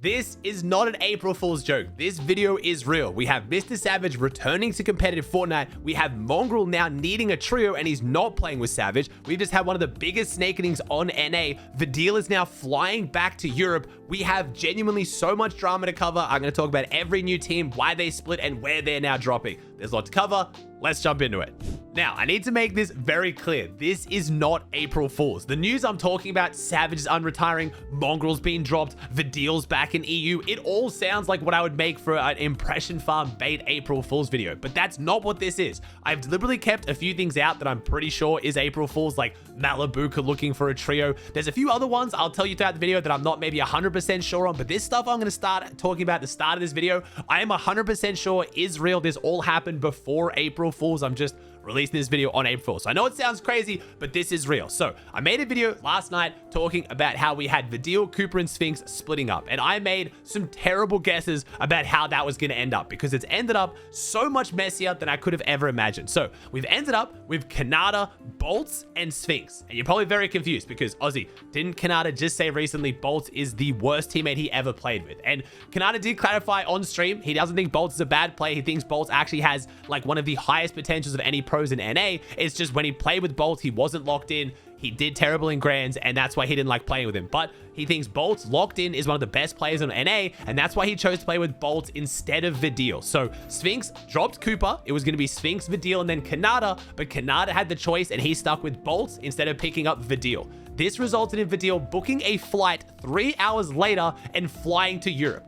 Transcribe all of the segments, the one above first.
This is not an April Fool's joke. This video is real. We have MrSavage returning to competitive Fortnite. We have Mongrel now needing a trio and he's not playing with Savage. We've just had one of the biggest Snakenings on NA. Vidil is now flying back to Europe. We have genuinely so much drama to cover. I'm going to talk about every new team, why they split, and where they're now dropping. There's a lot to cover. Let's jump into it. Now, I need to make this very clear. This is not April Fool's. The news I'm talking about, Savage is unretiring, Mongrel's being dropped, Vidil's back in EU. It all sounds like what I would make for an impression farm bait April Fool's video, but that's not what this is. I've deliberately kept a few things out that I'm pretty sure is April Fool's, like Malibuka looking for a trio. There's a few other ones I'll tell you throughout the video that I'm not maybe 100% sure on, but this stuff I'm going to start talking about at the start of this video, I am 100% sure is real. This all happened before April Fool's. I'm just releasing this video on April Fool's. So I know it sounds crazy, but this is real. So I made a video last night talking about how we had Vidil, Cooper, and Sphinx splitting up. And I made some terrible guesses about how that was going to end up because it's ended up so much messier than I could have ever imagined. So we've ended up with Kanata, Bolts, and Sphinx. And you're probably very confused because Aussie, didn't Kanata just say recently Bolts is the worst teammate he ever played with? And Kanata did clarify on stream, he doesn't think Bolts is a bad player. He thinks Bolts actually has like one of the highest potentials of any pros in NA. It's just when he played with Bolts, he wasn't locked in. He did terrible in Grands, and that's why he didn't like playing with him. But he thinks Bolts locked in is one of the best players on NA, and that's why he chose to play with Bolts instead of Vidil. So Sphinx dropped Cooper. It was going to be Sphinx, Vidil, and then Kanata, but Kanata had the choice, and he stuck with Bolts instead of picking up Vidil. This resulted in Vidil booking a flight 3 hours later and flying to Europe.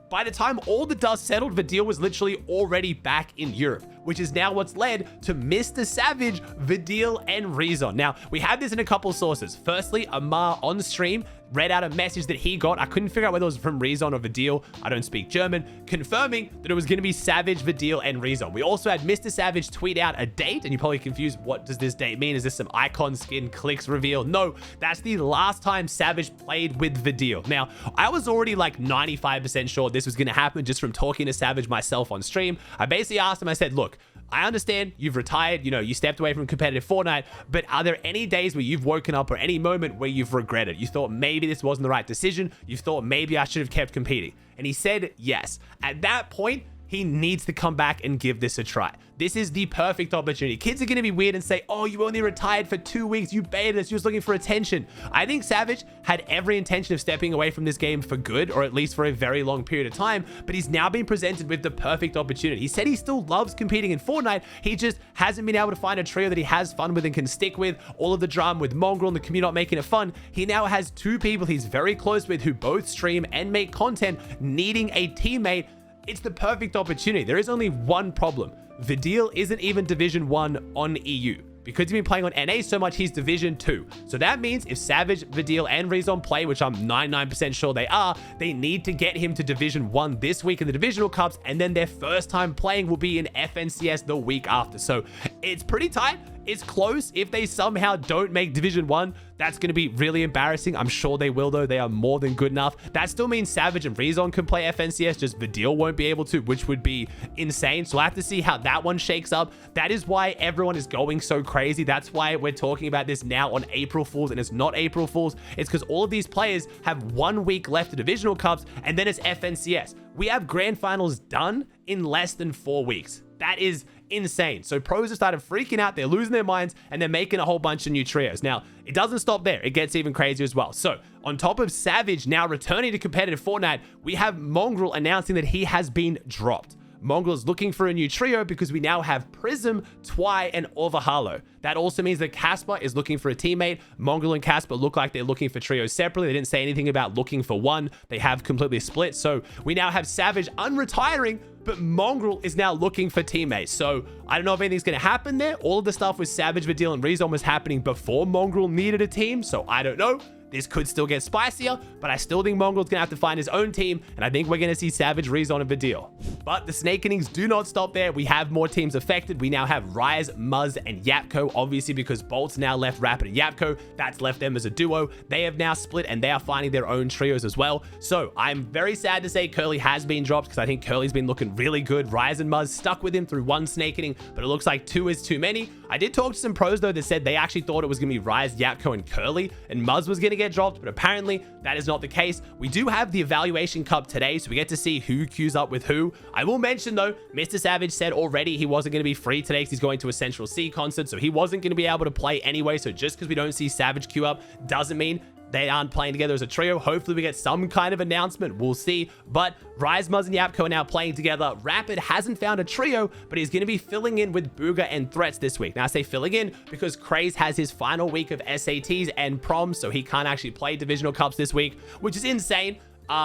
By the time all the dust settled, Vidil was literally already back in Europe, which is now what's led to MrSavage, Vidil, and Rezon. Now, we have this in a couple sources. Firstly, Amar on stream read out a message that he got. I couldn't figure out whether it was from Rezon or Vidil. I don't speak German, confirming that it was going to be Savage, Vidil, and Rezon. We also had MrSavage tweet out a date, and you're probably confused. What does this date mean? Is this some icon skin clicks reveal? No, that's the last time Savage played with Vidil. Now, I was already like 95% sure this was going to happen just from talking to Savage myself on stream. I basically asked him, I said, look, I understand you've retired, you know, you stepped away from competitive Fortnite, but are there any days where you've woken up or any moment where you've regretted? You thought maybe this wasn't the right decision. You thought maybe I should have kept competing. And he said yes. At that point, he needs to come back and give this a try. This is the perfect opportunity. Kids are going to be weird and say, oh, you only retired for 2 weeks. You baited us. You was looking for attention. I think Savage had every intention of stepping away from this game for good, or at least for a very long period of time, but he's now been presented with the perfect opportunity. He said he still loves competing in Fortnite. He just hasn't been able to find a trio that he has fun with and can stick with. All of the drama with Mongrel and the community not making it fun. He now has two people he's very close with who both stream and make content, needing a teammate. It's the perfect opportunity. There is only one problem. Vidil isn't even Division 1 on EU. Because he's been playing on NA so much, he's Division 2. So that means if Savage, Vidil, and Rezon play, which I'm 99% sure they are, they need to get him to Division 1 this week in the Divisional Cups, and then their first time playing will be in FNCS the week after. So it's pretty tight. It's close. If they somehow don't make Division 1, that's going to be really embarrassing. I'm sure they will, though. They are more than good enough. That still means Savage and Rezon can play FNCS, just Vidil won't be able to, which would be insane. So I have to see how that one shakes up. That is why everyone is going so crazy. That's why we're talking about this now on April Fool's, and it's not April Fool's. It's because all of these players have 1 week left of Divisional Cups, and then it's FNCS. We have Grand Finals done in less than 4 weeks. That is insane. So pros have started freaking out. They're losing their minds, and they're making a whole bunch of new trios. Now, it doesn't stop there. It gets even crazier as well. So on top of Savage now returning to competitive Fortnite, we have Mongrel announcing that he has been dropped. Mongrel is looking for a new trio because we now have Prism, Twy, and Overhalo. That also means that Casper is looking for a teammate. Mongrel and Casper look like they're looking for trios separately. They didn't say anything about looking for one. They have completely split. So we now have Savage unretiring, but Mongrel is now looking for teammates. So I don't know if anything's going to happen there. All of the stuff with Savage, Vidil, and Rezon was happening before Mongrel needed a team. So I don't know. This could still get spicier, but I still think Mongrel's going to have to find his own team. And I think we're going to see Savage, Rezon, and Vidil. But the Snakenings do not stop there. We have more teams affected. We now have Rise, Muzz, and Yapko, obviously because Bolt's now left Rapid and Yapko. That's left them as a duo. They have now split and they are finding their own trios as well. So I'm very sad to say Curly has been dropped because I think Curly's been looking really good. Rise and Muzz stuck with him through one Snakening, but it looks like 2 is too many. I did talk to some pros though that said they actually thought it was going to be Rise, Yapko, and Curly, and Muzz was going to get dropped, but apparently that is not the case. We do have the Evaluation Cup today, so we get to see who queues up with who. I will mention though, MrSavage said already he wasn't going to be free today because he's going to a Central C concert, so he wasn't going to be able to play anyway. So just because we don't see Savage queue up doesn't mean they aren't playing together as a trio. Hopefully we get some kind of announcement. We'll see. But Rise, Muzz, and Yapko are now playing together. Rapid hasn't found a trio, but he's going to be filling in with Booga and Threats this week. Now I say filling in because Craze has his final week of SATs and proms, so he can't actually play Divisional Cups this week, which is insane.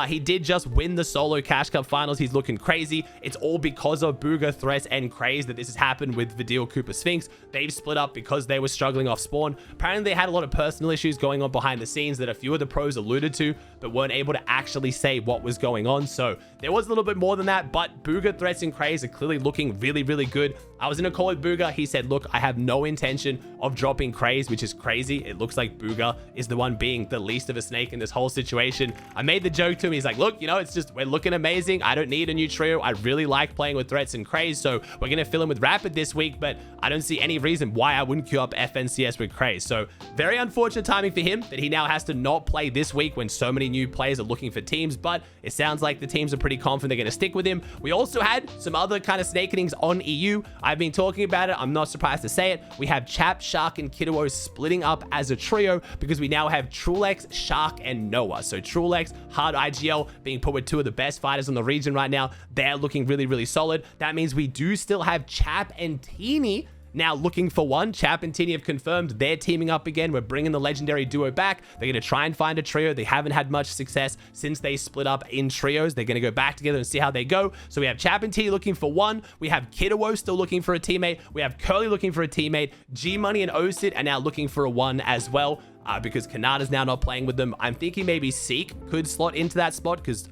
He did just win the solo Cash Cup finals. He's looking crazy. It's all because of Booga, Threats, and Craze that this has happened with Vidil, Cooper, Sphinx. They've split up because they were struggling off spawn. Apparently, they had a lot of personal issues going on behind the scenes that a few of the pros alluded to, but weren't able to actually say what was going on. So there was a little bit more than that, but Booga, Threats, and Craze are clearly looking really, really good. I was in a call with Booga. He said, look, I have no intention of dropping Craze, which is crazy. It looks like Booga is the one being the least of a snake in this whole situation. I made the joke to him. He's like, look, you know, it's just, we're looking amazing. I don't need a new trio. I really like playing with Threats and Craze, so we're going to fill in with Rapid this week, but I don't see any reason why I wouldn't queue up FNCS with Craze. So very unfortunate timing for him that he now has to not play this week when so many new players are looking for teams, but it sounds like the teams are pretty confident they're going to stick with him. We also had some other kind of Snakenings on EU. I've been talking about it. I'm not surprised to say it. We have Chap, Shark, and Kiddo splitting up as a trio because we now have Trulex, Shark, and Noah. So Trulex, Hard IGL being put with 2 of the best fighters in the region right now. They're looking really, really solid. That means we do still have Chap and Teeny now looking for one. Chap and Teeny have confirmed they're teaming up again. We're bringing the legendary duo back. They're going to try and find a trio. They haven't had much success since they split up in trios. They're going to go back together and see how they go. So we have Chap and Teeny looking for one. We have Kiddo still looking for a teammate. We have Curly looking for a teammate. G-Money and Osid are now looking for a one as well. Because Kanada's now not playing with them. I'm thinking maybe Seek could slot into that spot because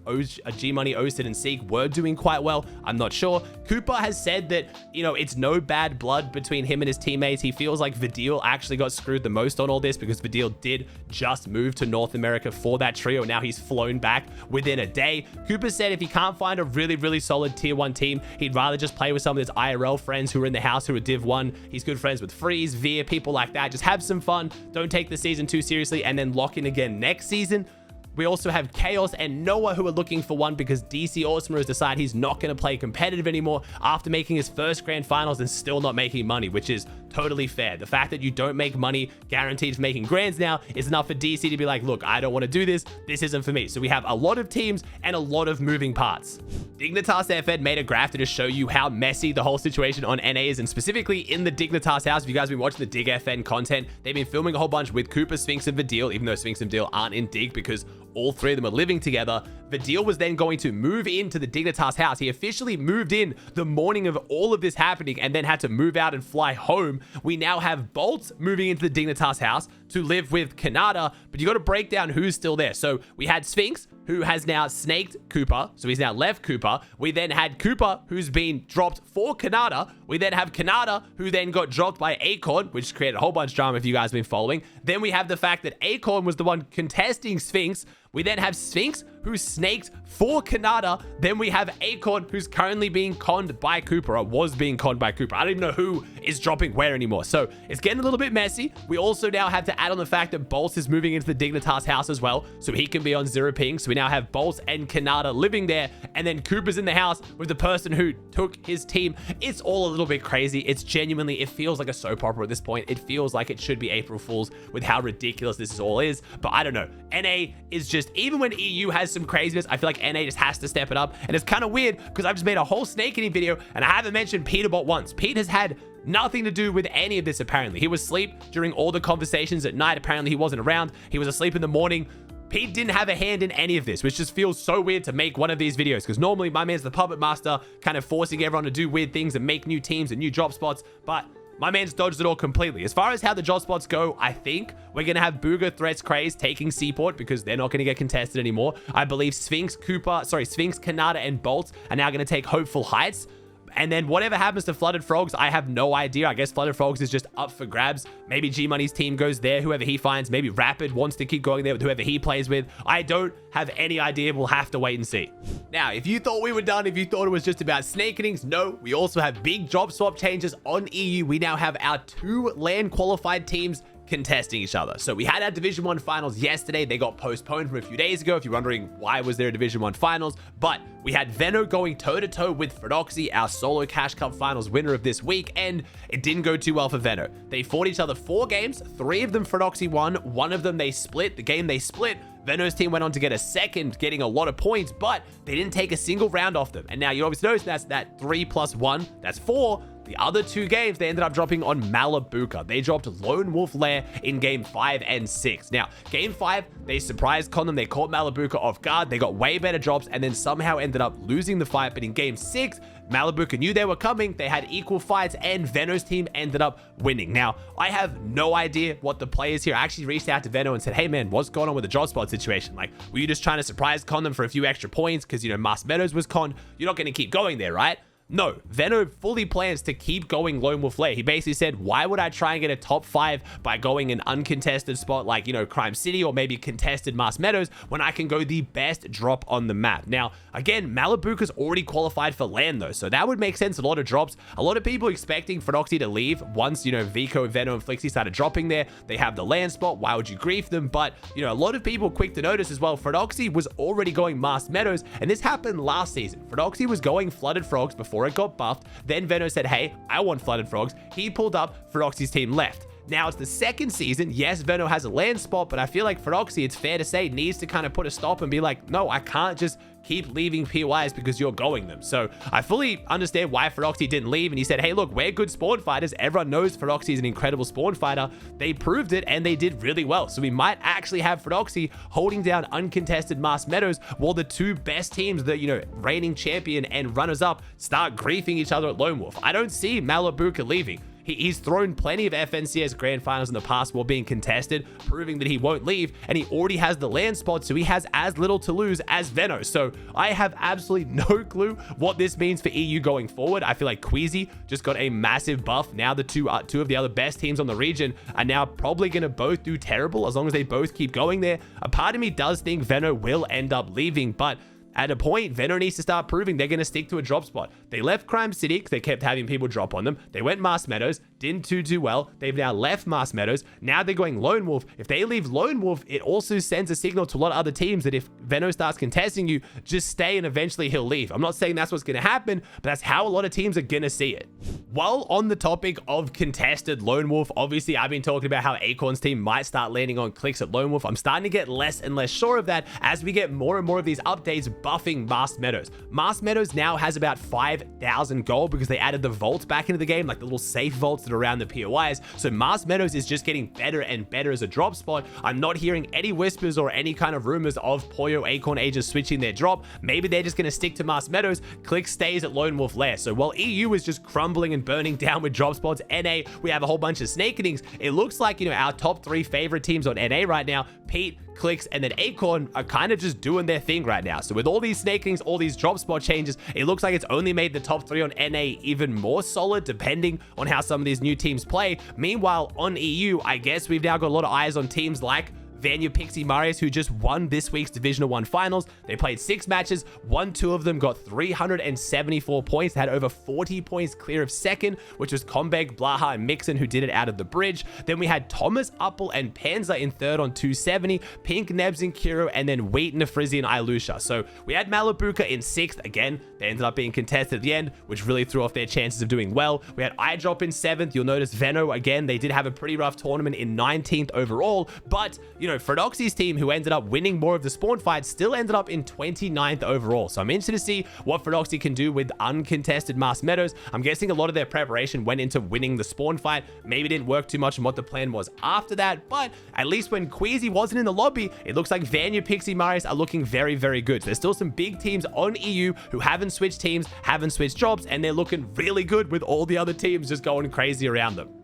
G-Money, Osid, and Seek were doing quite well. I'm not sure. Cooper has said that, you know, it's no bad blood between him and his teammates. He feels like Vidil actually got screwed the most on all this because Vidil did just move to North America for that trio. Now he's flown back within a day. Cooper said if he can't find a really, really solid tier 1 team, he'd rather just play with some of his IRL friends who are in the house who are Div 1. He's good friends with Freeze, Veer, people like that. Just have some fun. Don't take the season too seriously and then lock in again next season. We also have Chaos and Noah who are looking for one because DC Awesomer has decided he's not going to play competitive anymore after making his first grand finals and still not making money, which is totally fair. The fact that you don't make money guaranteed for making grands now is enough for DC to be like, look, I don't want to do this. This isn't for me. So we have a lot of teams and a lot of moving parts. Dignitas FN made a graph to just show you how messy the whole situation on NA is, and specifically in the Dignitas house. If you guys have been watching the Dig FN content, they've been filming a whole bunch with Cooper, Sphinx, and Vidil, even though Sphinx and Vidil aren't in Dig because all 3 of them are living together. Vidil was then going to move into the Dignitas house. He officially moved in the morning of all of this happening and then had to move out and fly home. We now have Bolt moving into the Dignitas house to live with Kanada, but you got to break down who's still there. So we had Sphinx, who has now snaked Cooper, so he's now left Cooper. We then had Cooper, who's been dropped for Kanada. We then have Kanada, who then got dropped by Acorn, which created a whole bunch of drama if you guys have been following. Then we have the fact that Acorn was the one contesting Sphinx. We then have Sphinx, who snaked for Kanada. Then we have Acorn, who's currently being conned by Cooper, or was being conned by Cooper. I don't even know who is dropping where anymore. So it's getting a little bit messy. We also now have to add on the fact that Bolts is moving into the Dignitas house as well, so he can be on 0 ping. So we now have Bolts and Kanada living there, and then Cooper's in the house with the person who took his team. It's all a little bit crazy. It's genuinely, it feels like a soap opera at this point. It feels like it should be April Fool's with how ridiculous this all is, but I don't know. NA is just, even when EU has some craziness, I feel like NA just has to step it up. And it's kind of weird because I've just made a whole Snakening video and I haven't mentioned Peterbot once. Pete has had nothing to do with any of this, apparently. He was asleep during all the conversations at night. Apparently he wasn't around. He was asleep in the morning. Pete didn't have a hand in any of this, which just feels so weird to make one of these videos because normally my man's the puppet master, kind of forcing everyone to do weird things and make new teams and new drop spots. But My man's dodged it all completely. As far as how the job spots go, I think we're going to have Booga, Threats, Craze taking Seaport because they're not going to get contested anymore. I believe Sphinx, Kanata, and Bolt are now going to take Hopeful Heights. And then whatever happens to Flooded Frogs, I have no idea. I guess Flooded Frogs is just up for grabs. Maybe G-Money's team goes there, whoever he finds. Maybe Rapid wants to keep going there with whoever he plays with. I don't have any idea. We'll have to wait and see. Now, if you thought we were done, if you thought it was just about Snakenings, no. We also have big job swap changes on EU. We now have our 2 LAN qualified teams contesting each other. So we had our Division 1 finals yesterday. They got postponed from a few days ago. If you're wondering why was there a Division 1 finals, but we had Veno going toe-to-toe with Frodoxy, our solo Cash Cup finals winner of this week, and it didn't go too well for Veno. They fought each other 4 games. 3 of them Frodoxy won. 1 of them they split. The game they split, Veno's team went on to get a second, getting a lot of points, but they didn't take a single round off them. And now you obviously notice that's that 3 + 1, that's 4. The other 2 games, they ended up dropping on Malabuka. They dropped Lone Wolf Lair in game 5 and 6. Now, game 5, they surprised con them. They caught Malabuka off guard. They got way better drops and then somehow ended up losing the fight. But in game 6, Malabuka knew they were coming. They had equal fights and Veno's team ended up winning. Now, I have no idea what the play is here. I actually reached out to Veno and said, hey man, what's going on with the drop spot situation? Like, were you just trying to surprise con them for a few extra points? Because, you know, Mas Meadows was con. You're not going to keep going there, right? No, Veno fully plans to keep going Lone Wolf Lair. He basically said, why would I try and get a top 5 by going an uncontested spot like, you know, Crime City or maybe contested Mas Meadows when I can go the best drop on the map? Now, again, Malabuka's already qualified for LAN though, so that would make sense. A lot of drops. A lot of people expecting Frodoxy to leave once, you know, Vico, Veno, and Flixie started dropping there. They have the LAN spot. Why would you grief them? But, you know, a lot of people quick to notice as well, Frodoxy was already going Mas Meadows, and this happened last season. Frodoxy was going Flooded Frogs before it got buffed. Then Veno said, hey, I want Flooded Frogs. He pulled up, Frodoxy's team left. Now it's the second season. Yes, Veno has a LAN spot, but I feel like Frodoxy, it's fair to say, needs to kind of put a stop and be like, no, I can't just keep leaving POIs because you're going them. So I fully understand why Frodoxy didn't leave. And he said, hey, look, we're good spawn fighters. Everyone knows Frodoxy is an incredible spawn fighter. They proved it and they did really well. So we might actually have Frodoxy holding down uncontested Mas Meadows while the 2 best teams, the, you know, reigning champion and runners up, start griefing each other at Lone Wolf. I don't see Malabuka leaving. He's thrown plenty of FNCS grand finals in the past while being contested, proving that he won't leave, and he already has the LAN spot, so he has as little to lose as Veno. So I have absolutely no clue what this means for EU going forward. I feel like Queasy just got a massive buff. Now the two of the other best teams on the region are now probably going to both do terrible as long as they both keep going there. A part of me does think Veno will end up leaving, but at a point, Veno needs to start proving they're going to stick to a drop spot. They left Crime City because they kept having people drop on them. They went Mas Meadows, didn't do well. They've now left Mas Meadows. Now they're going Lone Wolf. If they leave Lone Wolf, it also sends a signal to a lot of other teams that if Veno starts contesting you, just stay and eventually he'll leave. I'm not saying that's what's going to happen, but that's how a lot of teams are going to see it. While on the topic of contested Lone Wolf, obviously I've been talking about how Acorn's team might start landing on clicks at Lone Wolf. I'm starting to get less and less sure of that as we get more and more of these updates buffing Mas Meadows. Mas Meadows now has about 5,000 gold because they added the vaults back into the game, like the little safe vaults that are around the POIs. So Mas Meadows is just getting better and better as a drop spot. I'm not hearing any whispers or any kind of rumors of Poyo Acorn agents switching their drop. Maybe they're just going to stick to Mas Meadows. Click stays at Lone Wolf Lair. So while EU is just crumbling and burning down with drop spots, NA, we have a whole bunch of Snakenings. It looks like, you know, our top 3 favorite teams on NA right now, Pete, Clicks, and then Acorn, are kind of just doing their thing right now. So with all these Snakenings, all these drop spot changes, it looks like it's only made the top 3 on NA even more solid, depending on how some of these new teams play. Meanwhile, on EU, I guess we've now got a lot of eyes on teams like Vanya Pixie Marius, who just won this week's Division 1 finals. They played 6 matches, won 2 of them, got 374 points. They had over 40 points clear of second, which was Kombeg, Blaha, and Mixon, who did it out of the bridge. Then we had Thomas, Uppel, and Panzer in third on 270, Pink, Nebs, and Kiro, and then Wheat, Nafrizzi, and Ilusha. So we had Malabuka in 6th. Again, they ended up being contested at the end, which really threw off their chances of doing well. We had iDrop in 7th. You'll notice Veno, again, they did have a pretty rough tournament in 19th overall, but, you know, know, Frodoxy's team, who ended up winning more of the spawn fight, still ended up in 29th overall. So I'm interested to see what Frodoxy can do with uncontested Mars Meadows. I'm guessing a lot of their preparation went into winning the spawn fight. Maybe didn't work too much on what the plan was after that, but at least when Queasy wasn't in the lobby, it looks like Vanya, Pixie, Marius are looking very, very good. So there's still some big teams on EU who haven't switched teams, haven't switched jobs, and they're looking really good with all the other teams just going crazy around them.